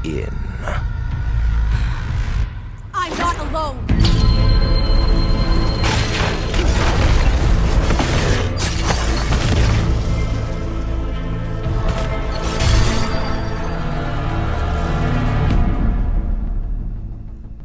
in. I'm not alone!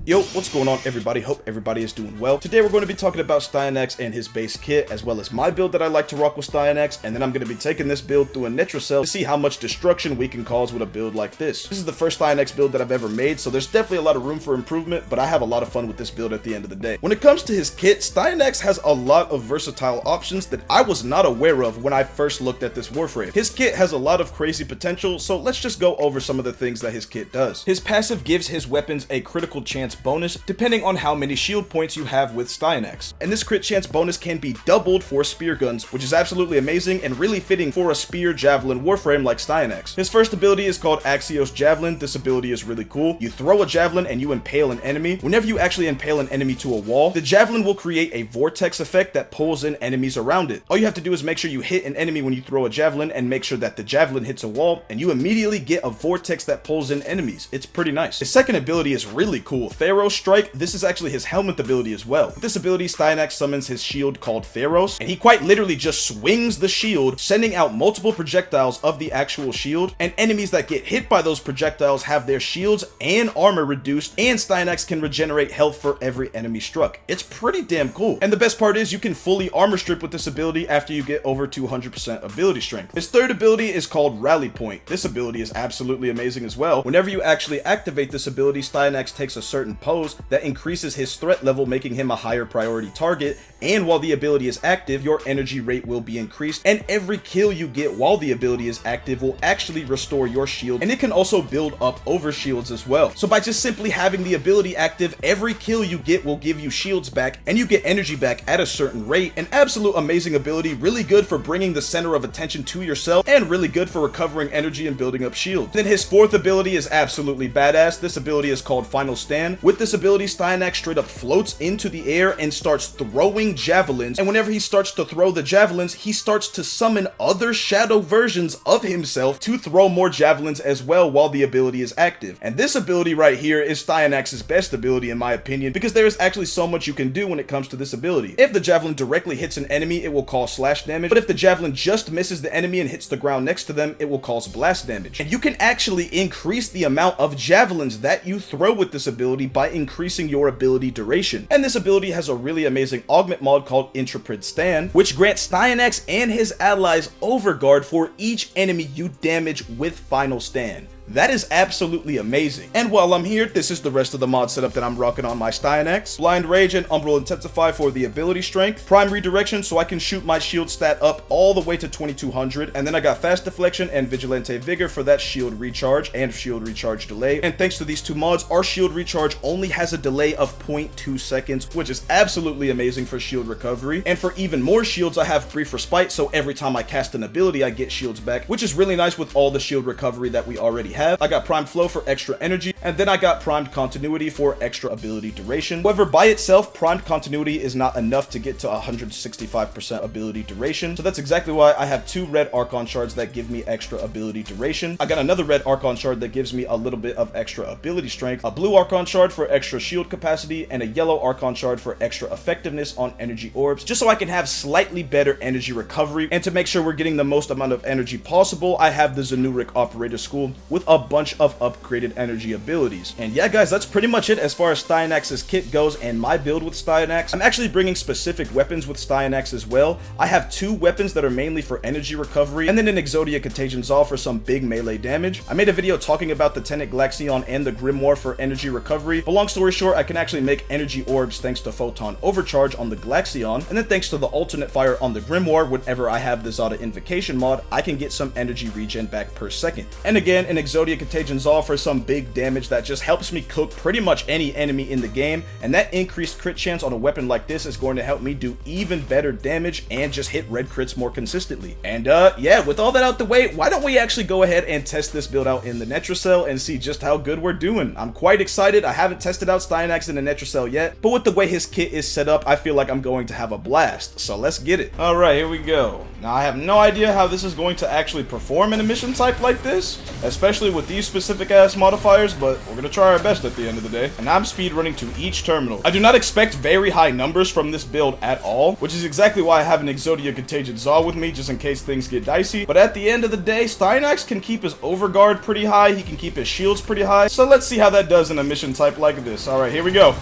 Yo, what's going on everybody? Hope everybody is doing well. Today we're going to be talking about Styanax and his base kit, as well as my build that I like to rock with Styanax, and then I'm going to be taking this build through a nitro cell to see how much destruction we can cause with a build like this. This is the first Styanax build that I've ever made, so there's definitely a lot of room for improvement, but I have a lot of fun with this build at the end of the day. When it comes to his kit, Styanax has a lot of versatile options that I was not aware of when I first looked at this Warframe. His kit has a lot of crazy potential, so let's just go over some of the things that his kit does. His passive gives his weapons a critical chance bonus, depending on how many shield points you have with Styanax. And this crit chance bonus can be doubled for spear guns, which is absolutely amazing and really fitting for a spear javelin warframe like Styanax. His first ability is called Axios Javelin. This ability is really cool. You throw a javelin and you impale an enemy. Whenever you actually impale an enemy to a wall, the javelin will create a vortex effect that pulls in enemies around it. All you have to do is make sure you hit an enemy when you throw a javelin and make sure that the javelin hits a wall, and you immediately get a vortex that pulls in enemies. It's pretty nice. His second ability is really cool. Theros Strike. This is actually his helmet ability as well. With this ability, Styanax summons his shield called Theros, and he quite literally just swings the shield, sending out multiple projectiles of the actual shield, and enemies that get hit by those projectiles have their shields and armor reduced, and Styanax can regenerate health for every enemy struck. It's pretty damn cool. And the best part is you can fully armor strip with this ability after you get over 200% ability strength. His third ability is called Rally Point. This ability is absolutely amazing as well. Whenever you actually activate this ability, Styanax takes a certain pose that increases his threat level, making him a higher priority target, and while the ability is active, your energy rate will be increased, and every kill you get while the ability is active will actually restore your shield, and it can also build up over shields as well. So by just simply having the ability active, every kill you get will give you shields back, and you get energy back at a certain rate. An absolute amazing ability, really good for bringing the center of attention to yourself, and really good for recovering energy and building up shields. Then his fourth ability is absolutely badass. This ability is called Final Stand. With this ability, Styanax straight up floats into the air and starts throwing javelins, and whenever he starts to throw the javelins, he starts to summon other shadow versions of himself to throw more javelins as well while the ability is active. And this ability right here is Styanax's best ability in my opinion, because there is actually so much you can do when it comes to this ability. If the javelin directly hits an enemy, it will cause slash damage, but if the javelin just misses the enemy and hits the ground next to them, it will cause blast damage. And you can actually increase the amount of javelins that you throw with this ability by increasing your ability duration. And this ability has a really amazing augment mod called Intrepid Stand, which grants Styanax and his allies overguard for each enemy you damage with Final Stand. That is absolutely amazing. And while I'm here, this is the rest of the mod setup that I'm rocking on my Styanax. Blind Rage and Umbral Intensify for the ability strength. Prime Redirection so I can shoot my shield stat up all the way to 2200. And then I got Fast Deflection and Vigilante Vigor for that shield recharge and shield recharge delay. And thanks to these two mods, our shield recharge only has a delay of 0.2 seconds, which is absolutely amazing for shield recovery. And for even more shields, I have Brief Respite, so every time I cast an ability, I get shields back, which is really nice with all the shield recovery that we already have. I got Primed Flow for extra energy, and then I got Primed Continuity for extra ability duration. However, by itself, Primed Continuity is not enough to get to 165% ability duration, so that's exactly why I have two red Archon shards that give me extra ability duration. I got another red Archon shard that gives me a little bit of extra ability strength, a blue Archon shard for extra shield capacity, and a yellow Archon shard for extra effectiveness on energy orbs, just so I can have slightly better energy recovery. And to make sure we're getting the most amount of energy possible, I have the Zanuric Operator School with a bunch of upgraded energy abilities. And yeah guys, that's pretty much it as far as Styanax's kit goes and my build with Styanax. I'm actually bringing specific weapons with Styanax as well. I have two weapons that are mainly for energy recovery, and then an Exodia Contagion Zal for some big melee damage. I made a video talking about the Tenet Glaxion and the Grimoire for energy recovery, but long story short, I can actually make energy orbs thanks to Photon Overcharge on the Glaxion, and then thanks to the alternate fire on the Grimoire, whenever I have the Zada Invocation mod, I can get some energy regen back per second. And again, an Exodia Contagion Zal for some big damage that just helps me cook pretty much any enemy in the game, and that increased crit chance on a weapon like this is going to help me do even better damage and just hit red crits more consistently. And yeah, with all that out the way, why don't we actually go ahead and test this build out in the Netro Cell and see just how good we're doing. I'm quite excited. I haven't tested out Styanax in the Netro Cell yet, but with the way his kit is set up, I feel like I'm going to have a blast. So let's get it. All right, here we go. Now I have no idea how this is going to actually perform in a mission type like this, especially especially with these specific ass modifiers, but we're gonna try our best at the end of the day. And I'm speedrunning to each terminal. I do not expect very high numbers from this build at all, which is exactly why I have an Exodia Contagion Zaw with me, just in case things get dicey. But at the end of the day, Styanax can keep his overguard pretty high, he can keep his shields pretty high, so let's see how that does in a mission type like this. Alright, here we go.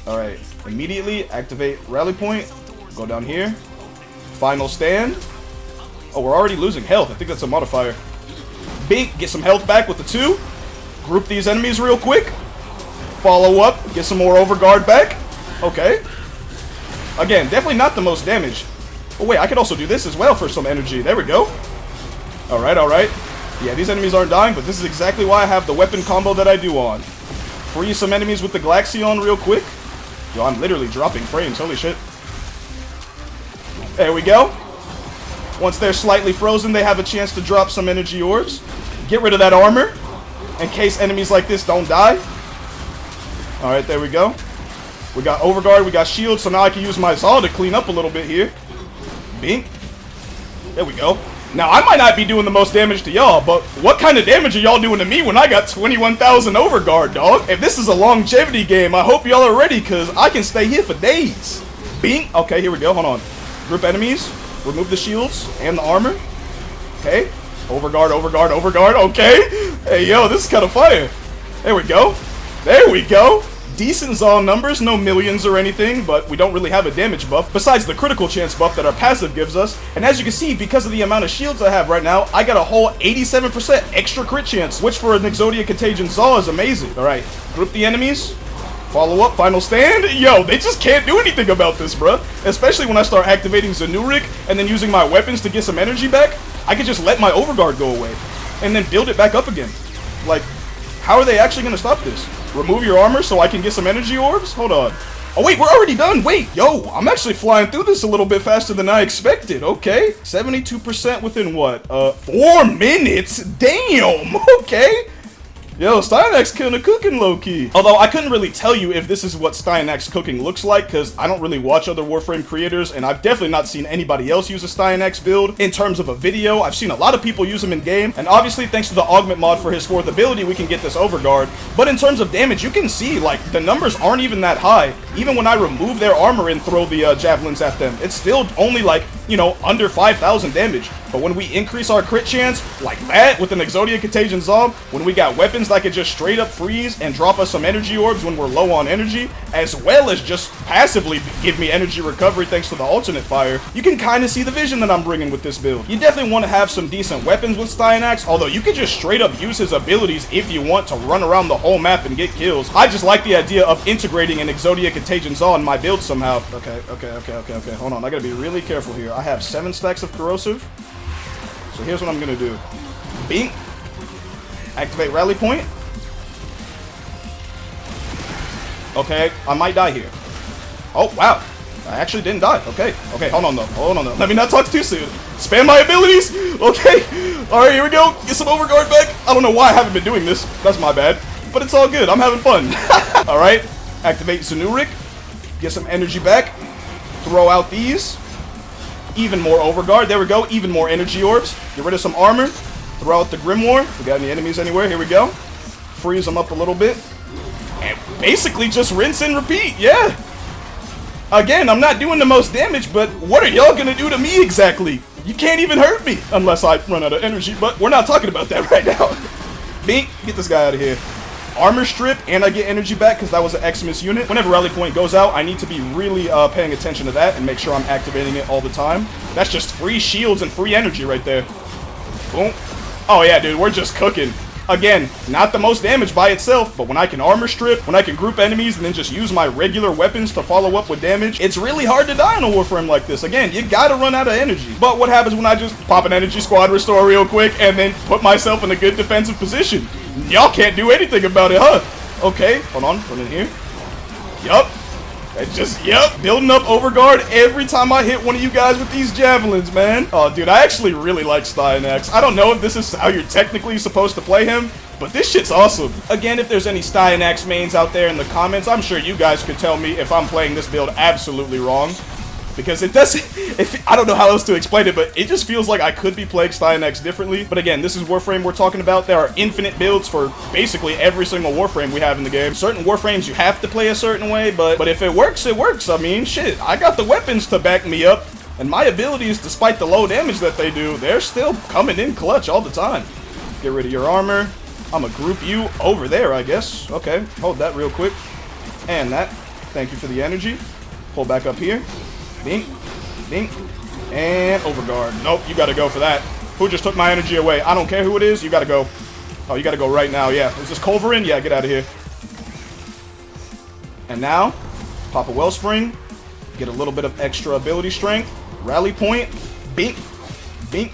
Alright, immediately activate rally point, go down here, final stand. Oh, we're already losing health, I think that's a modifier. Bink, get some health back with the 2, group these enemies real quick, follow up, get some more overguard back. Okay. Again, definitely not the most damage. Oh wait, I could also do this as well for some energy. There we go. Alright, alright. Yeah, these enemies aren't dying, but this is exactly why I have the weapon combo that I do on. Freeze some enemies with the Glaxion real quick. Yo, I'm literally dropping frames, holy shit. There we go. Once they're slightly frozen, they have a chance to drop some energy orbs. Get rid of that armor, in case enemies like this don't die. Alright, there we go. We got overguard, we got shield, so now I can use my Zaw to clean up a little bit here. Bink. There we go. Now, I might not be doing the most damage to y'all, but what kind of damage are y'all doing to me when I got 21,000 overguard, dog? If this is a longevity game, I hope y'all are ready, because I can stay here for days. Bink. Okay, here we go. Hold on. Group enemies. Remove the shields and the armor. Okay. Overguard, overguard, overguard. Okay. Hey, yo, this is kind of fire. There we go. There we go. Decent Zaw numbers, no millions or anything, but we don't really have a damage buff, besides the critical chance buff that our passive gives us. And as you can see, because of the amount of shields I have right now, I got a whole 87% extra crit chance, which for an Exodia Contagion Zaw is amazing. Alright, group the enemies, follow up, final stand. Yo, they just can't do anything about this, bruh. Especially when I start activating Zanurik and then using my weapons to get some energy back, I can just let my overguard go away and then build it back up again. Like, how are they actually going to stop this? Remove your armor so I can get some energy orbs? Hold on. Oh wait, we're already done. Wait, yo, I'm actually flying through this a little bit faster than I expected. Okay. 72% within what? 4 minutes? Damn. Okay. Yo, Styanax kinda cooking low-key. Although I couldn't really tell you if this is what Styanax cooking looks like, because I don't really watch other Warframe creators, and I've definitely not seen anybody else use a Styanax build. In terms of a video, I've seen a lot of people use them in game, and obviously thanks to the augment mod for his 4th ability, we can get this overguard. But in terms of damage, you can see, like, the numbers aren't even that high. Even when I remove their armor and throw the javelins at them, it's still only like, you know, under 5,000 damage. But when we increase our crit chance like that with an Exodia Contagion Zaw, when we got weapons that could just straight up freeze and drop us some energy orbs when we're low on energy, as well as just passively give me energy recovery thanks to the alternate fire, you can kind of see the vision that I'm bringing with this build. You definitely want to have some decent weapons with Styanax, although you could just straight up use his abilities if you want to run around the whole map and get kills. I just like the idea of integrating an Exodia Contagion Zaw in my build somehow. Okay, hold on, I gotta be really careful here. I have 7 stacks of corrosive. So here's what I'm gonna do. Bink. Activate rally point. Okay, I might die here. Oh, wow. I actually didn't die. Okay, hold on though. Let me not talk too soon. Spam my abilities. Okay. Alright, here we go. Get some overguard back. I don't know why I haven't been doing this. That's my bad. But it's all good. I'm having fun. Alright. Activate Zanurik. Get some energy back. Throw out these. Even more overguard. There we go. Even more energy orbs. Get rid of some armor. Throw out the Grimoire. We got any enemies anywhere? Here we go. Freeze them up a little bit. And basically just rinse and repeat. Yeah. Again, I'm not doing the most damage, but what are y'all gonna do to me exactly? You can't even hurt me unless I run out of energy, but we're not talking about that right now. Bink, get this guy out of here. Armor strip, and I get energy back because that was an Xmas unit. Whenever rally point goes out, I need to be really paying attention to that and make sure I'm activating it all the time. That's just free shields and free energy right there. Boom. Oh yeah, dude, we're just cooking. Again, not the most damage by itself, but when I can armor strip, when I can group enemies and then just use my regular weapons to follow up with damage, it's really hard to die on a Warframe like this. Again, you gotta run out of energy. But what happens when I just pop an energy squad restore real quick and then put myself in a good defensive position? Y'all can't do anything about it, huh? Okay, hold on, run in here. Yup. Building up overguard every time I hit one of you guys with these javelins, man. Oh, dude, I actually really like Styanax. I don't know if this is how you're technically supposed to play him, but this shit's awesome. Again, if there's any Styanax mains out there in the comments, I'm sure you guys could tell me if I'm playing this build absolutely wrong. because it doesn't, I don't know how else to explain it, but it just feels like I could be playing Styanax differently. But again, this is Warframe we're talking about. There are infinite builds for basically every single Warframe we have in the game. Certain Warframes you have to play a certain way, but if it works, it works. I mean, shit, I got the weapons to back me up, and my abilities, despite the low damage that they do, they're still coming in clutch all the time. Get rid of your armor. I'm gonna group you over there, I guess. Okay, hold that real quick. And that. Thank you for the energy. Pull back up here. Dink. Dink. And overguard. Nope, you gotta go for that. Who just took my energy away? I don't care who it is, you gotta go. Oh, you gotta go right now, yeah. Is this Culverin? Yeah, get out of here. And now, pop a Wellspring. Get a little bit of extra ability strength. Rally point. Bink. Bink.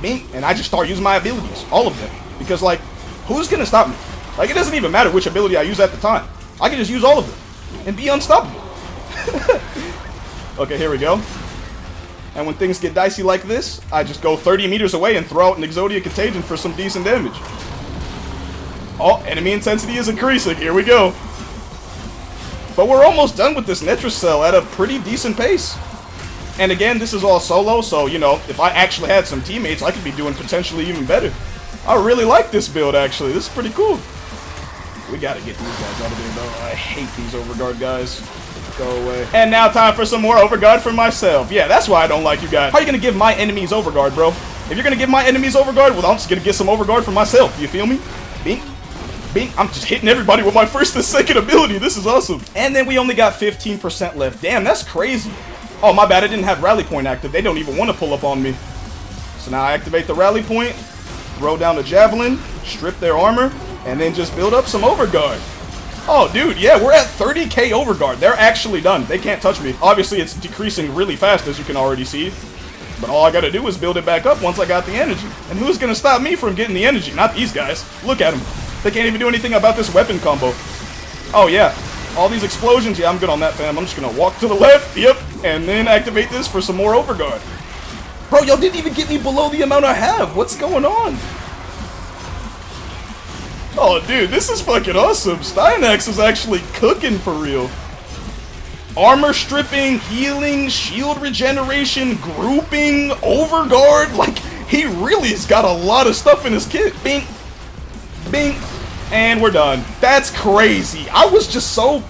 Bink. And I just start using my abilities. All of them. Because, like, who's gonna stop me? Like, it doesn't even matter which ability I use at the time. I can just use all of them and be unstoppable. Okay, here we go. And when things get dicey like this, I just go 30 meters away and throw out an Exodia Contagion for some decent damage. Oh, enemy intensity is increasing. Here we go. But we're almost done with this Netra Cell at a pretty decent pace. And again, this is all solo, so, you know, if I actually had some teammates, I could be doing potentially even better. I really like this build, actually. This is pretty cool. We gotta get these guys out of there, though. I hate these Overguard guys. Go away. And now time for some more Overguard for myself. Yeah, that's why I don't like you guys. How are you gonna give my enemies Overguard, bro? If you're gonna give my enemies Overguard, well, I'm just gonna get some Overguard for myself. You feel me? Bink. Bink. I'm just hitting everybody with my first and second ability. This is awesome. And then we only got 15% left. Damn, that's crazy. Oh, my bad. I didn't have Rally Point active. They don't even want to pull up on me. So now I activate the Rally Point, throw down the Javelin, strip their armor, and then just build up some Overguard. Oh, dude, yeah, we're at 30k Overguard. They're actually done. They can't touch me. Obviously, it's decreasing really fast, as you can already see. But all I gotta do is build it back up once I got the energy. And who's gonna stop me from getting the energy? Not these guys. Look at them. They can't even do anything about this weapon combo. Oh, yeah. All these explosions. Yeah, I'm good on that, fam. I'm just gonna walk to the left. Yep. And then activate this for some more Overguard. Bro, y'all didn't even get me below the amount I have. What's going on? Oh, dude, this is fucking awesome. Styanax is actually cooking for real. Armor stripping, healing, shield regeneration, grouping, Overguard. Like, he really's got a lot of stuff in his kit. Bing. Bing. And we're done. That's crazy. I was just so,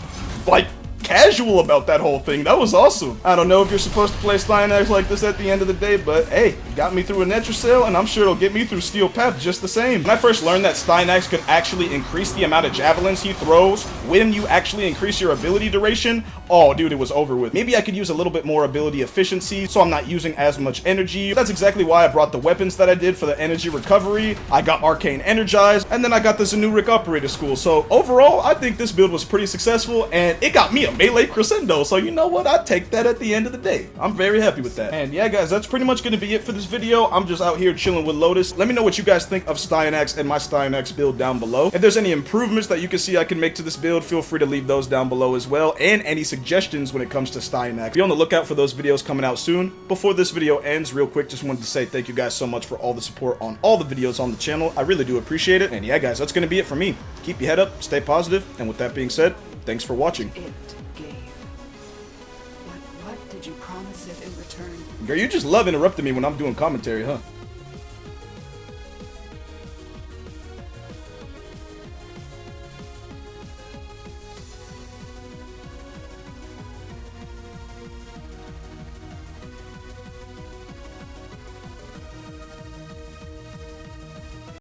like, casual about that whole thing. That was awesome. I don't know if you're supposed to play Styanax like this at the end of the day, but hey, it got me through a Netra Cell, and I'm sure it'll get me through Steel Path just the same. When I first learned that Styanax could actually increase the amount of javelins he throws when you actually increase your ability duration, oh dude, it was over with. Maybe I could use a little bit more ability efficiency so I'm not using as much energy. That's exactly why I brought the weapons that I did for the energy recovery. I got Arcane Energized, and then I got the Zanurik Operator School. So overall, I think this build was pretty successful, and it got me a melee crescendo, so you know what, I'd take that at the end of the day. I'm very happy with that. And yeah guys, that's pretty much gonna be it for this video. I'm just out here chilling with Lotus. Let me know what you guys think of Styanax and my Styanax build down below. If there's any improvements that you can see I can make to this build, feel free to leave those down below as well, and any suggestions when it comes to Styanax. Be on the lookout for those videos coming out soon. Before this video ends, real quick, just wanted to say thank you guys so much for all the support on all the videos on the channel. I really do appreciate it. And yeah guys, that's gonna be it for me. Keep your head up, stay positive, and with that being said, thanks for watching. What did you promise it in return? Girl, you just love interrupting me when I'm doing commentary, huh?